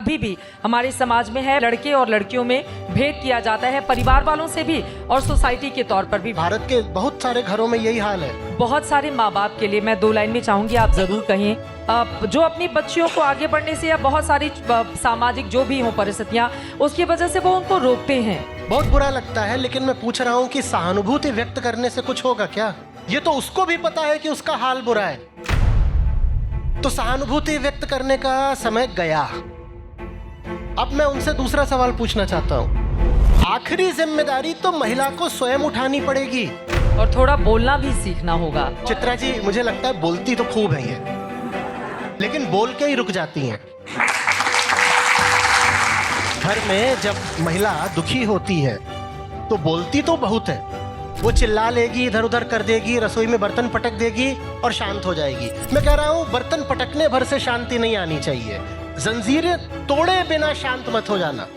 अभी भी हमारे समाज में है। लड़के और लड़कियों में भेद किया जाता है, परिवार वालों से भी और सोसाइटी के तौर पर भी। भारत के बहुत सारे घरों में यही हाल है। बहुत सारे माँ बाप के लिए मैं 2 लाइन में चाहूंगी आप जरूर कहें, जो अपनी बच्चियों को आगे बढ़ने से या बहुत सारी सामाजिक जो भी हो परिस्थितियां, उसकी वजह से वो उनको रोकते हैं। बहुत बुरा लगता है, लेकिन मैं पूछ रहा हूँ कि सहानुभूति व्यक्त करने से कुछ होगा क्या? ये तो उसको भी पता है कि उसका हाल बुरा है, तो सहानुभूति व्यक्त करने का समय गया। अब मैं उनसे दूसरा सवाल पूछना चाहता हूँ। आखिरी जिम्मेदारी तो महिला को स्वयं उठानी पड़ेगी और थोड़ा बोलना भी सीखना होगा। चित्रा जी, मुझे लगता है बोलती तो खूब है ये, लेकिन बोल के ही रुक जाती हैं। घर में जब महिला दुखी होती है तो बोलती तो बहुत है। वो चिल्ला लेगी, इधर उधर कर देगी, रसोई में बर्तन पटक देगी और शांत हो जाएगी। मैं कह रहा हूं, बर्तन पटकने भर से शांति नहीं आनी चाहिए। जंजीरें तोड़े बिना शांत मत हो जाना।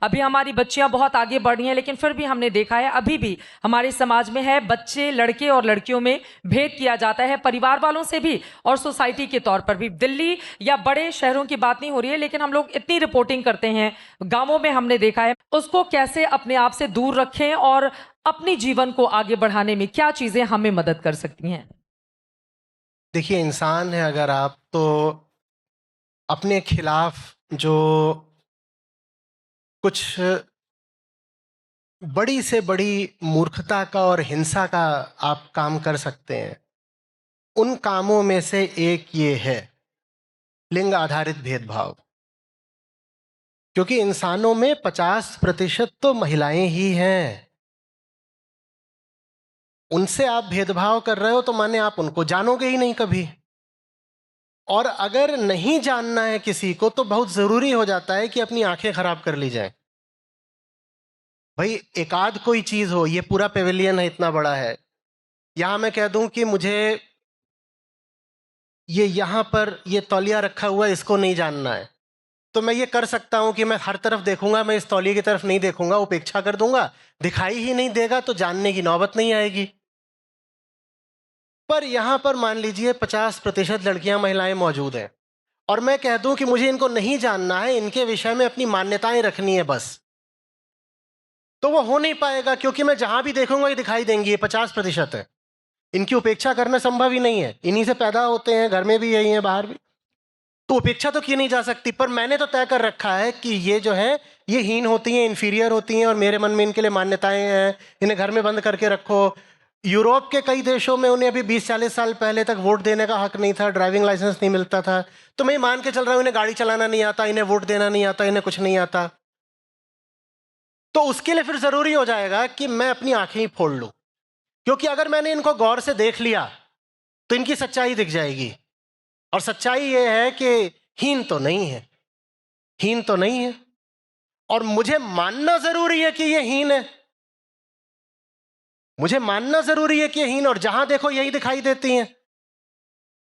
अभी हमारी बच्चियां बहुत आगे बढ़ रही हैं, लेकिन फिर भी हमने देखा है अभी भी हमारे समाज में है, बच्चे लड़के और लड़कियों में भेद किया जाता है, परिवार वालों से भी और सोसाइटी के तौर पर भी। दिल्ली या बड़े शहरों की बात नहीं हो रही है, लेकिन हम लोग इतनी रिपोर्टिंग करते हैं, गांवों में हमने देखा है। उसको कैसे अपने आप से दूर रखें और अपने जीवन को आगे बढ़ाने में क्या चीजें हमें मदद कर सकती हैं? देखिए, इंसान है अगर आप, तो अपने खिलाफ जो कुछ बड़ी से बड़ी मूर्खता का और हिंसा का आप काम कर सकते हैं, उन कामों में से एक ये है लिंग आधारित भेदभाव। क्योंकि इंसानों में 50% तो महिलाएं ही हैं। उनसे आप भेदभाव कर रहे हो तो माने आप उनको जानोगे ही नहीं कभी। और अगर नहीं जानना है किसी को तो बहुत जरूरी हो जाता है कि अपनी आंखें खराब कर ली जाए। भाई, एकाध कोई चीज हो, ये पूरा पेविलियन है, इतना बड़ा है, यहां मैं कह दूं कि मुझे ये यहां पर ये तौलिया रखा हुआ है, इसको नहीं जानना है, तो मैं ये कर सकता हूं कि मैं हर तरफ देखूंगा, मैं इस तौलिए की तरफ नहीं देखूंगा, उपेक्षा कर दूंगा, दिखाई ही नहीं देगा, तो जानने की नौबत नहीं आएगी। पर यहां पर मान लीजिए 50% लड़कियां महिलाएं मौजूद हैं और मैं कह दूं कि मुझे इनको नहीं जानना है, इनके विषय में अपनी मान्यताएं रखनी है बस, तो वो हो नहीं पाएगा। क्योंकि मैं जहां भी देखूंगा ये दिखाई देंगी, ये 50% है, इनकी उपेक्षा करना संभव ही नहीं है। इन्हीं से पैदा होते हैं, घर में भी यही है, बाहर भी, तो उपेक्षा तो की नहीं जा सकती। पर मैंने तो तय कर रखा है कि ये जो है ये हीन होती हैं, इन्फीरियर होती हैं, और मेरे मन में इनके लिए मान्यताएं हैं, इन्हें घर में बंद करके रखो। यूरोप के कई देशों में उन्हें अभी 20-40 साल पहले तक वोट देने का हक नहीं था, ड्राइविंग लाइसेंस नहीं मिलता था। तो मैं मान के चल रहा हूं इन्हें गाड़ी चलाना नहीं आता, इन्हें वोट देना नहीं आता, इन्हें कुछ नहीं आता। तो उसके लिए फिर जरूरी हो जाएगा कि मैं अपनी आंखें ही फोड़ लूं। क्योंकि अगर मैंने इनको गौर से देख लिया तो इनकी सच्चाई दिख जाएगी। और सच्चाई ये है कि हीन तो नहीं है, हीन तो नहीं है, और मुझे मानना जरूरी है कि ये हीन है। मुझे मानना जरूरी है कि ये हीन, और जहां देखो यही दिखाई देती हैं,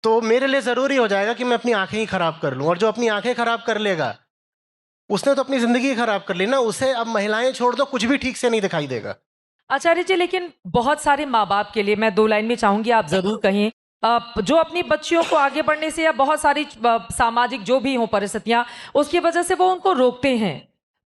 तो मेरे लिए जरूरी हो जाएगा कि मैं अपनी आंखें ही खराब कर लूं। और जो अपनी आंखें खराब कर लेगा उसने तो अपनी जिंदगी खराब कर ली ना। उसे अब महिलाएं छोड़ दो, कुछ भी ठीक से नहीं दिखाई देगा। आचार्य जी, लेकिन बहुत सारे माँ बाप के लिए मैं 2 लाइन में चाहूंगी आप जरूर कहें, जो अपनी बच्चियों को आगे बढ़ने से या बहुत सारी सामाजिक जो भी हो परिस्थितियां, उसकी वजह से वो उनको रोकते हैं,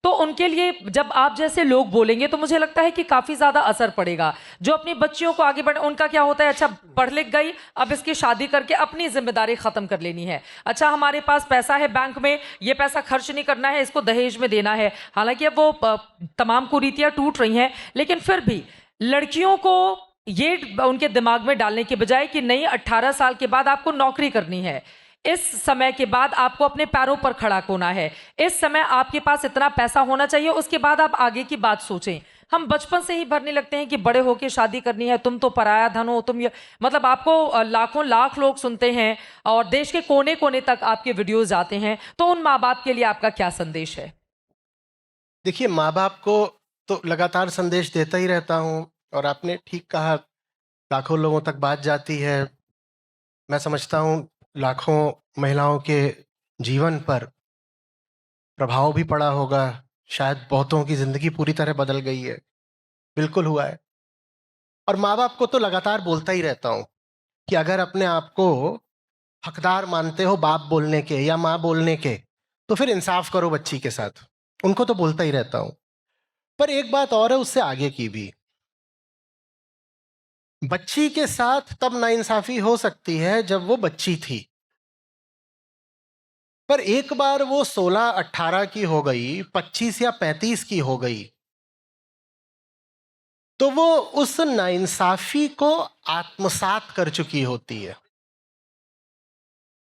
तो उनके लिए जब आप जैसे लोग बोलेंगे तो मुझे लगता है कि काफी ज्यादा असर पड़ेगा। जो अपनी बच्चियों को आगे बढ़, उनका क्या होता है, अच्छा पढ़ लिख गई, अब इसकी शादी करके अपनी जिम्मेदारी खत्म कर लेनी है। अच्छा, हमारे पास पैसा है बैंक में, ये पैसा खर्च नहीं करना है, इसको दहेज में देना है। हालांकि अब वो तमाम कुरीतियां टूट रही हैं, लेकिन फिर भी लड़कियों को ये उनके दिमाग में डालने के बजाय कि नहीं, 18 साल के बाद आपको नौकरी करनी है, इस समय के बाद आपको अपने पैरों पर खड़ा होना है, इस समय आपके पास इतना पैसा होना चाहिए, उसके बाद आप आगे की बात सोचें। हम बचपन से ही भरने लगते हैं कि बड़े होके शादी करनी है, तुम तो पराया धन हो, तुम ये, मतलब आपको लाखों लाख लोग सुनते हैं और देश के कोने कोने तक आपके वीडियोस जाते हैं। तो उन माँ बाप के लिए आपका क्या संदेश है? देखिए, माँ बाप को तो लगातार संदेश देता ही रहता हूं, और आपने ठीक कहा, लाखों लोगों तक बात जाती है। मैं समझता हूं लाखों महिलाओं के जीवन पर प्रभाव भी पड़ा होगा, शायद बहुतों की जिंदगी पूरी तरह बदल गई है। बिल्कुल हुआ है। और माँ बाप को तो लगातार बोलता ही रहता हूँ कि अगर अपने आप को हकदार मानते हो बाप बोलने के या माँ बोलने के, तो फिर इंसाफ करो बच्ची के साथ। उनको तो बोलता ही रहता हूँ। पर एक बात और है उससे आगे की भी। बच्ची के साथ तब नाइंसाफी हो सकती है जब वो बच्ची थी, पर एक बार वो 16-18 की हो गई, 25 या 35 की हो गई, तो वो उस नाइंसाफी को आत्मसात कर चुकी होती है।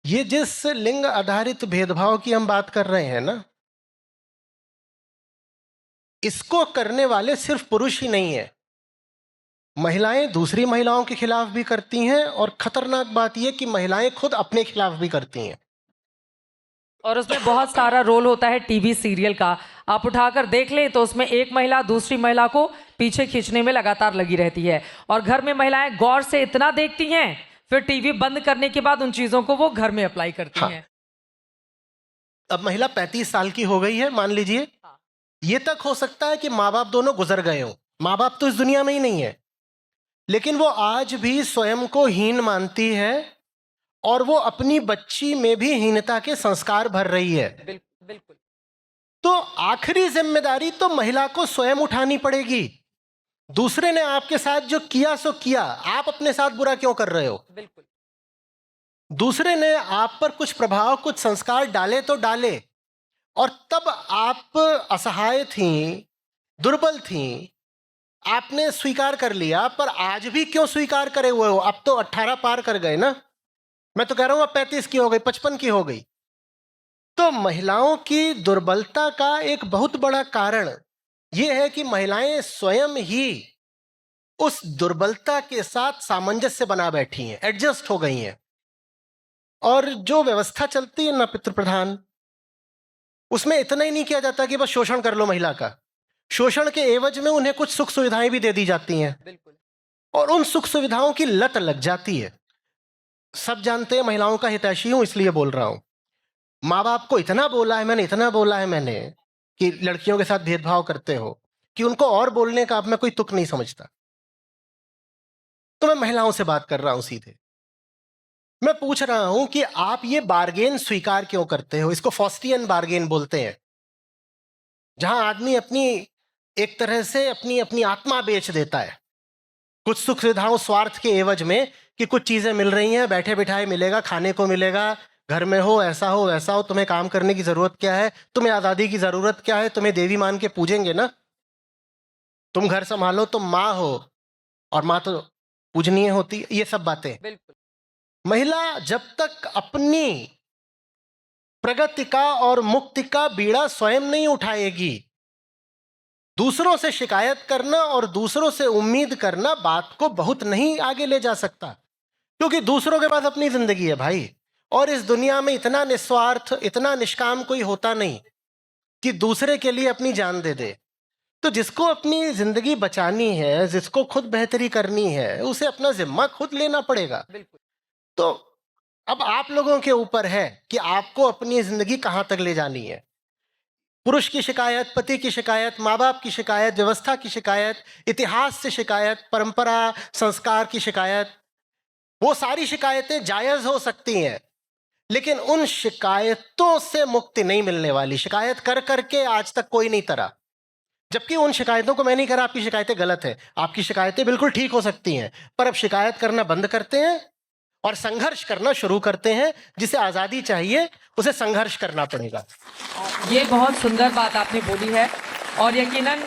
ये जिस लिंग आधारित भेदभाव की हम बात कर रहे हैं ना, इसको करने वाले सिर्फ पुरुष ही नहीं है, महिलाएं दूसरी महिलाओं के खिलाफ भी करती हैं, और खतरनाक बात यह कि महिलाएं खुद अपने खिलाफ भी करती हैं। और उसमें बहुत सारा रोल होता है टीवी सीरियल का। आप उठाकर देख लें तो उसमें एक महिला दूसरी महिला को पीछे खींचने में लगातार लगी रहती है, और घर में महिलाएं गौर से इतना देखती हैं, फिर टीवी बंद करने के बाद उन चीजों को वो घर में अप्लाई करती हाँ। हैं। अब महिला 35 साल की हो गई है मान लीजिए, हाँ। ये तक हो सकता है कि माँ बाप दोनों गुजर गए हों, माँ बाप तो इस दुनिया में ही नहीं है, लेकिन वो आज भी स्वयं को हीन मानती है और वो अपनी बच्ची में भी हीनता के संस्कार भर रही है। बिल्कुल बिल्कुल। तो आखिरी जिम्मेदारी तो महिला को स्वयं उठानी पड़ेगी। दूसरे ने आपके साथ जो किया सो किया, आप अपने साथ बुरा क्यों कर रहे हो? बिल्कुल। दूसरे ने आप पर कुछ प्रभाव, कुछ संस्कार डाले तो डाले, और तब आप असहाय थी, दुर्बल थी, आपने स्वीकार कर लिया, पर आज भी क्यों स्वीकार करे हुए हो? अब तो 18 पार कर गए ना, मैं तो कह रहा हूं अब 35 की हो गई, 55 की हो गई। तो महिलाओं की दुर्बलता का एक बहुत बड़ा कारण यह है कि महिलाएं स्वयं ही उस दुर्बलता के साथ सामंजस्य बना बैठी हैं, एडजस्ट हो गई हैं। और जो व्यवस्था चलती है ना पितृप्रधान, उसमें इतना ही नहीं किया जाता कि बस शोषण कर लो महिला का, शोषण के एवज में उन्हें कुछ सुख सुविधाएं भी दे दी जाती हैं, बिल्कुल। और उन सुख सुविधाओं की लत लग जाती है। सब जानते हैं, महिलाओं का हितैषी हूं इसलिए बोल रहा हूं। माँ बाप को इतना बोला है मैंने, इतना बोला है मैंने कि लड़कियों के साथ भेदभाव करते हो, कि उनको और बोलने का अब मैं कोई तुक नहीं समझता। तो मैं महिलाओं से बात कर रहा हूं सीधे, मैं पूछ रहा हूं कि आप ये बार्गेन स्वीकार क्यों करते हो? इसको फॉस्टियन बार्गेन बोलते हैं, जहां आदमी अपनी एक तरह से अपनी अपनी आत्मा बेच देता है, कुछ सुख सुविधाओं स्वार्थ के एवज में, कि कुछ चीजें मिल रही हैं, बैठे बिठाए मिलेगा, खाने को मिलेगा, घर में हो, ऐसा हो वैसा हो, तुम्हें काम करने की जरूरत क्या है, तुम्हें आजादी की जरूरत क्या है, तुम्हें देवी मान के पूजेंगे ना, तुम घर संभालो, तुम माँ हो, और माँ तो पूजनीय होती है। ये सब बातें बिल्कुल। महिला जब तक अपनी प्रगति का और मुक्ति का बीड़ा स्वयं नहीं उठाएगी, दूसरों से शिकायत करना और दूसरों से उम्मीद करना बात को बहुत नहीं आगे ले जा सकता, क्योंकि दूसरों के पास अपनी जिंदगी है भाई, और इस दुनिया में इतना निस्वार्थ, इतना निष्काम कोई होता नहीं कि दूसरे के लिए अपनी जान दे दे। तो जिसको अपनी जिंदगी बचानी है, जिसको खुद बेहतरी करनी है, उसे अपना जिम्मा खुद लेना पड़ेगा। बिल्कुल। तो अब आप लोगों के ऊपर है कि आपको अपनी जिंदगी कहां तक ले जानी है। पुरुष की शिकायत, पति की शिकायत, माँ बाप की शिकायत, व्यवस्था की शिकायत, इतिहास से शिकायत, परंपरा संस्कार की शिकायत, वो सारी शिकायतें जायज हो सकती हैं, लेकिन उन शिकायतों से मुक्ति नहीं मिलने वाली। शिकायत कर करके आज तक कोई नहीं तरा, जबकि उन शिकायतों को मैं नहीं कह रहा आपकी शिकायतें गलत है, आपकी शिकायतें बिल्कुल ठीक हो सकती हैं, पर अब शिकायत करना बंद करते हैं और संघर्ष करना शुरू करते हैं। जिसे आजादी चाहिए उसे संघर्ष करना पड़ेगा। ये बहुत सुंदर बात आपने बोली है, और यकीनन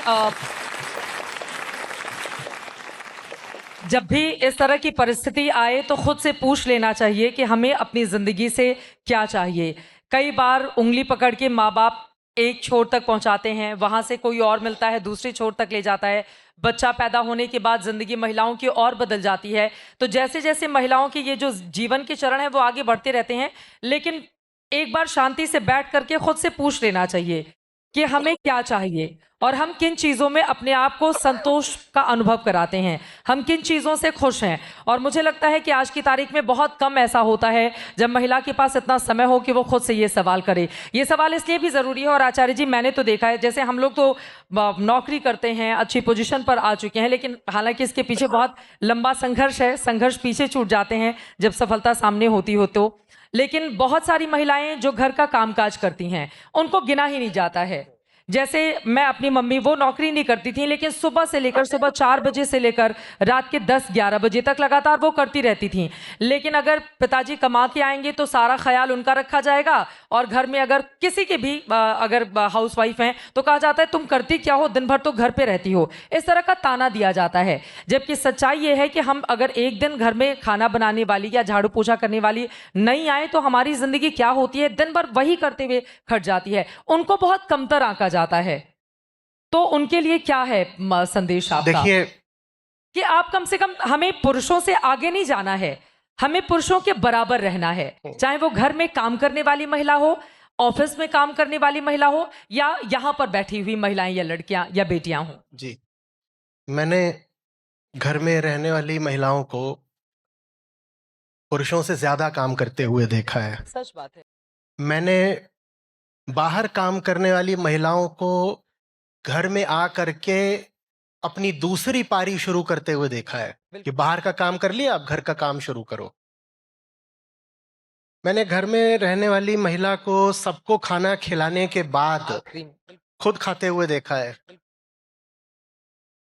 जब भी इस तरह की परिस्थिति आए तो खुद से पूछ लेना चाहिए कि हमें अपनी जिंदगी से क्या चाहिए। कई बार उंगली पकड़ के माँ बाप एक छोर तक पहुंचाते हैं, वहां से कोई और मिलता है, दूसरी छोर तक ले जाता है। बच्चा पैदा होने के बाद जिंदगी महिलाओं की और बदल जाती है। तो जैसे जैसे महिलाओं के ये जो जीवन के चरण है वो आगे बढ़ते रहते हैं, लेकिन एक बार शांति से बैठ करके खुद से पूछ लेना चाहिए कि हमें क्या चाहिए और हम किन चीज़ों में अपने आप को संतोष का अनुभव कराते हैं, हम किन चीज़ों से खुश हैं। और मुझे लगता है कि आज की तारीख में बहुत कम ऐसा होता है जब महिला के पास इतना समय हो कि वो खुद से ये सवाल करे। ये सवाल इसलिए भी ज़रूरी है, और आचार्य जी मैंने तो देखा है, जैसे हम लोग तो नौकरी करते हैं, अच्छी पोजीशन पर आ चुके हैं, लेकिन हालांकि इसके पीछे बहुत लंबा संघर्ष है, संघर्ष पीछे छूट जाते हैं जब सफलता सामने होती हो तो। लेकिन बहुत सारी महिलाएं जो घर का कामकाज करती हैं उनको गिना ही नहीं जाता है। जैसे मैं अपनी मम्मी, वो नौकरी नहीं करती थी, लेकिन सुबह से लेकर सुबह 4 बजे से लेकर रात के 10-11 बजे तक लगातार वो करती रहती थी। लेकिन अगर पिताजी कमा के आएंगे तो सारा ख्याल उनका रखा जाएगा, और घर में अगर किसी के भी अगर हाउस वाइफ हैं तो कहा जाता है तुम करती क्या हो, दिन भर तो घर पे रहती हो। इस तरह का ताना दिया जाता है। जबकि सच्चाई ये है कि हम अगर एक दिन घर में खाना बनाने वाली या झाड़ू पोछा करने वाली नहीं आए तो हमारी जिंदगी क्या होती है, दिन भर वही करते हुए खट जाती है। उनको बहुत कमतर आंका जाता है। तो उनके लिए क्या है संदेश आपका? देखिए, कि आप कम से कम, हमें पुरुषों से आगे नहीं जाना है, हमें पुरुषों के बराबर रहना है, चाहे वो घर में काम करने वाली महिला हो, ऑफिस में काम करने वाली महिला हो, या यहाँ पर बैठी हुई महिलाएं या लड़कियां या बेटियां हो। जी, मैंने घर में रहने वाली महिलाओं को पुरुषों से ज्यादा काम करते हुए देखा है। सच बात है। मैंने बाहर काम करने वाली महिलाओं को घर में आ करके अपनी दूसरी पारी शुरू करते हुए देखा है कि बाहर का काम कर लिया, अब घर का काम शुरू करो। मैंने घर में रहने वाली महिला को सबको खाना खिलाने के बाद खुद खाते हुए देखा है।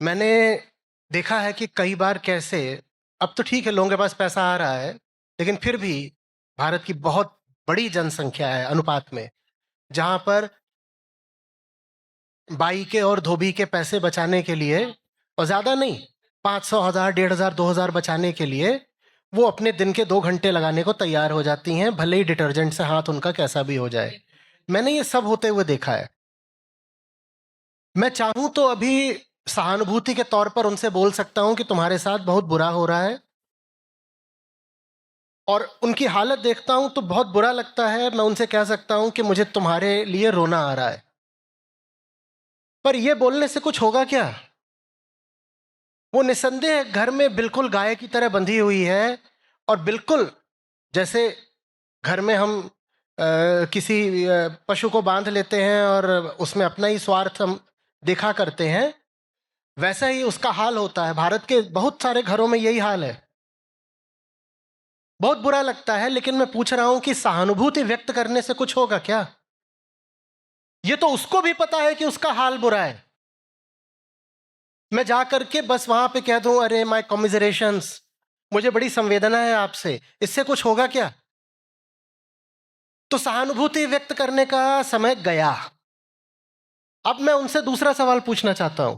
मैंने देखा है कि कई बार कैसे, अब तो ठीक है लोगों के पास पैसा आ रहा है, लेकिन फिर भी भारत की बहुत बड़ी जनसंख्या है अनुपात में, जहां पर बाई के और धोबी के पैसे बचाने के लिए, और ज्यादा नहीं, 500, 1000, 1500, 2000 बचाने के लिए वो अपने दिन के 2 घंटे लगाने को तैयार हो जाती हैं, भले ही डिटर्जेंट से हाथ उनका कैसा भी हो जाए। मैंने ये सब होते हुए देखा है। मैं चाहूं तो अभी सहानुभूति के तौर पर उनसे बोल सकता हूं कि तुम्हारे साथ बहुत बुरा हो रहा है, और उनकी हालत देखता हूं तो बहुत बुरा लगता है। मैं उनसे कह सकता हूं कि मुझे तुम्हारे लिए रोना आ रहा है, पर यह बोलने से कुछ होगा क्या? वो निस्संदेह घर में बिल्कुल गाय की तरह बंधी हुई है, और बिल्कुल जैसे घर में हम किसी पशु को बांध लेते हैं और उसमें अपना ही स्वार्थ हम देखा करते हैं, वैसा ही उसका हाल होता है। भारत के बहुत सारे घरों में यही हाल है। बहुत बुरा लगता है, लेकिन मैं पूछ रहा हूं कि सहानुभूति व्यक्त करने से कुछ होगा क्या? ये तो उसको भी पता है कि उसका हाल बुरा है। मैं जा करके बस वहां पे कह दूं, अरे माय कॉमिजरेशंस, मुझे बड़ी संवेदना है आपसे, इससे कुछ होगा क्या? तो सहानुभूति व्यक्त करने का समय गया। अब मैं उनसे दूसरा सवाल पूछना चाहता हूं।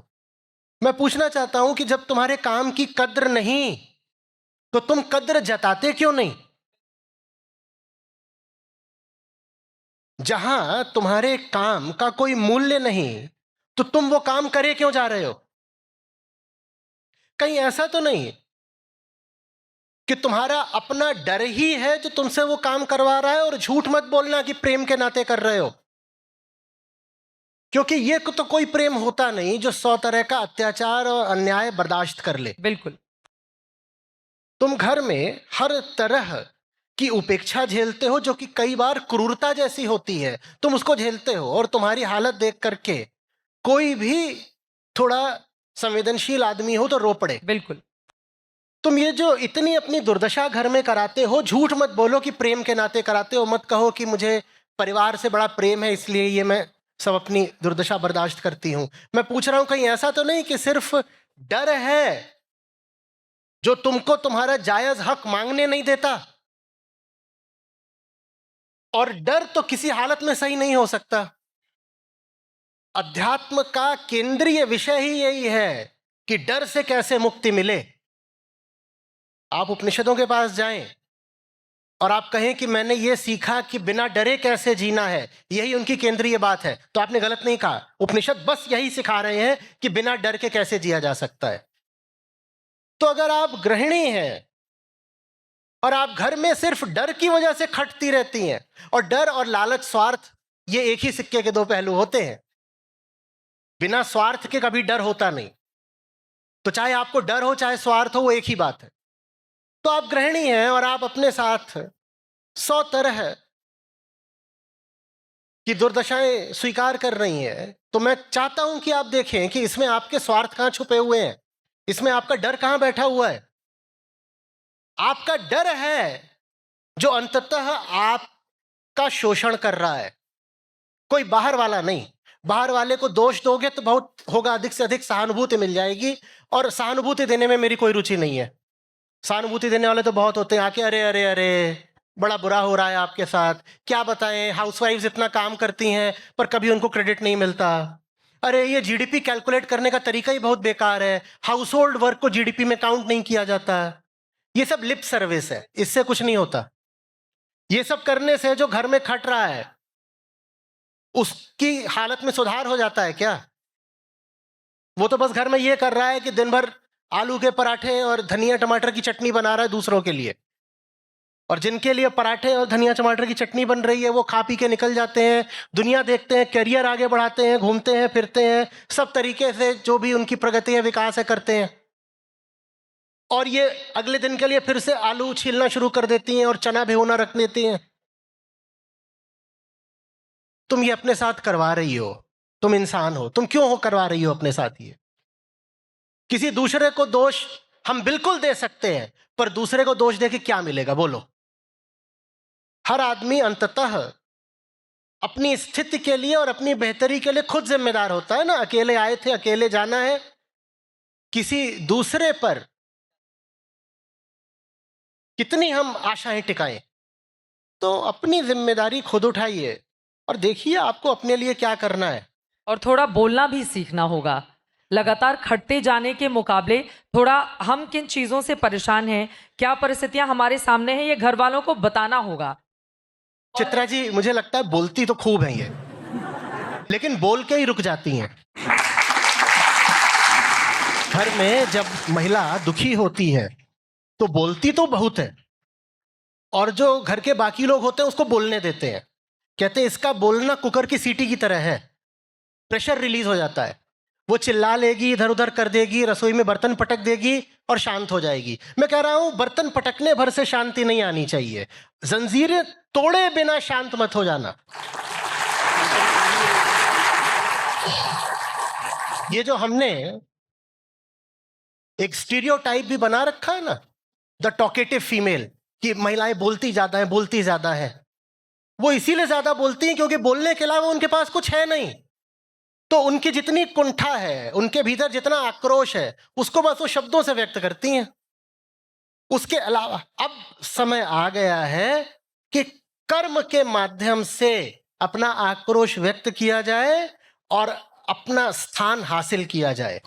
मैं पूछना चाहता हूं कि जब तुम्हारे काम की कद्र नहीं, तो तुम कद्र जताते क्यों नहीं? जहां तुम्हारे काम का कोई मूल्य नहीं, तो तुम वो काम करे क्यों जा रहे हो? कहीं ऐसा तो नहीं कि तुम्हारा अपना डर ही है जो तुमसे वो काम करवा रहा है? और झूठ मत बोलना कि प्रेम के नाते कर रहे हो, क्योंकि ये तो कोई प्रेम होता नहीं जो 100 तरह का अत्याचार और अन्याय बर्दाश्त कर ले। बिल्कुल। तुम घर में हर तरह की उपेक्षा झेलते हो, जो कि कई बार क्रूरता जैसी होती है, तुम उसको झेलते हो, और तुम्हारी हालत देख करके कोई भी थोड़ा संवेदनशील आदमी हो तो रो पड़े। बिल्कुल। तुम ये जो इतनी अपनी दुर्दशा घर में कराते हो, झूठ मत बोलो कि प्रेम के नाते कराते हो। मत कहो कि मुझे परिवार से बड़ा प्रेम है इसलिए ये मैं सब अपनी दुर्दशा बर्दाश्त करती हूं। मैं पूछ रहा हूं कहीं ऐसा तो नहीं कि सिर्फ डर है जो तुमको तुम्हारा जायज हक मांगने नहीं देता? और डर तो किसी हालत में सही नहीं हो सकता। अध्यात्म का केंद्रीय विषय ही यही है कि डर से कैसे मुक्ति मिले। आप उपनिषदों के पास जाएं और आप कहें कि मैंने ये सीखा कि बिना डरे कैसे जीना है, यही उनकी केंद्रीय बात है, तो आपने गलत नहीं कहा। उपनिषद बस यही सिखा रहे हैं कि बिना डर के कैसे जिया जा सकता है। तो अगर आप गृहिणी हैं और आप घर में सिर्फ डर की वजह से खटती रहती हैं, और डर और लालच, स्वार्थ, ये एक ही सिक्के के दो पहलू होते हैं, बिना स्वार्थ के कभी डर होता नहीं। तो चाहे आपको डर हो चाहे स्वार्थ हो, वो एक ही बात है। तो आप गृहिणी हैं और आप अपने साथ 100 तरह की दुर्दशाएं स्वीकार कर रही हैं। तो मैं चाहता हूं कि आप देखें कि इसमें आपके स्वार्थ कहां छुपे हुए हैं, इसमें आपका डर कहां बैठा हुआ है। आपका डर है जो अंततः आपका शोषण कर रहा है, कोई बाहर वाला नहीं। बाहर वाले को दोष दोगे तो बहुत होगा, अधिक से अधिक सहानुभूति मिल जाएगी, और सहानुभूति देने में मेरी कोई रुचि नहीं है। सहानुभूति देने वाले तो बहुत होते हैं, आके अरे अरे अरे बड़ा बुरा हो रहा है आपके साथ, क्या बताएं, हाउसवाइफ्स इतना काम करती हैं पर कभी उनको क्रेडिट नहीं मिलता। अरे ये जीडीपी कैलकुलेट करने का तरीका ही बहुत बेकार है, हाउस होल्ड वर्क को जीडीपी में काउंट नहीं किया जाता। ये सब लिप सर्विस है, इससे कुछ नहीं होता। ये सब करने से जो घर में खट रहा है उसकी हालत में सुधार हो जाता है क्या? वो तो बस घर में ये कर रहा है कि दिन भर आलू के पराठे और धनिया टमाटर की चटनी बना रहा है दूसरों के लिए, और जिनके लिए पराठे और धनिया टमाटर की चटनी बन रही है वो खा पी के निकल जाते हैं, दुनिया देखते हैं, करियर आगे बढ़ाते हैं, घूमते हैं फिरते हैं, सब तरीके से जो भी उनकी प्रगति है विकास है करते हैं। और ये अगले दिन के लिए फिर से आलू छीलना शुरू कर देती हैं और चना भिगोना रख देती हैं। तुम ये अपने साथ करवा रही हो, तुम इंसान हो, तुम क्यों हो करवा रही हो अपने साथ ये? किसी दूसरे को दोष हम बिल्कुल दे सकते हैं, पर दूसरे को दोष दे के क्या मिलेगा बोलो? हर आदमी अंततः अपनी स्थिति के लिए और अपनी बेहतरी के लिए खुद जिम्मेदार होता है ना। अकेले आए थे, अकेले जाना है। किसी दूसरे पर कितनी हम आशाएं टिकाएं? तो अपनी जिम्मेदारी खुद उठाइए और देखिए आपको अपने लिए क्या करना है। और थोड़ा बोलना भी सीखना होगा। लगातार खटते जाने के मुकाबले थोड़ा हम किन चीज़ों से परेशान हैं, क्या परिस्थितियां हमारे सामने हैं, ये घर वालों को बताना होगा। चित्रा जी, मुझे लगता है बोलती तो खूब है ये, लेकिन बोल के ही रुक जाती हैं। घर में जब महिला दुखी होती है तो बोलती तो बहुत है, और जो घर के बाकी लोग होते हैं उसको बोलने देते हैं। कहते हैं इसका बोलना कुकर की सीटी की तरह है, प्रेशर रिलीज हो जाता है। वो चिल्ला लेगी, इधर उधर कर देगी, रसोई में बर्तन पटक देगी और शांत हो जाएगी। मैं कह रहा हूं बर्तन पटकने भर से शांति नहीं आनी चाहिए, जंजीरें तोड़े बिना शांत मत हो जाना। ये जो हमने एक स्टीरियोटाइप भी बना रखा है ना, द टॉकेटिव फीमेल, कि महिलाएं बोलती ज्यादा है, बोलती ज्यादा है। वो इसीलिए ज्यादा बोलती हैं क्योंकि बोलने के अलावा उनके पास कुछ है नहीं। तो उनकी जितनी कुंठा है, उनके भीतर जितना आक्रोश है, उसको बस वो शब्दों से व्यक्त करती हैं। उसके अलावा अब समय आ गया है कि कर्म के माध्यम से अपना आक्रोश व्यक्त किया जाए और अपना स्थान हासिल किया जाए।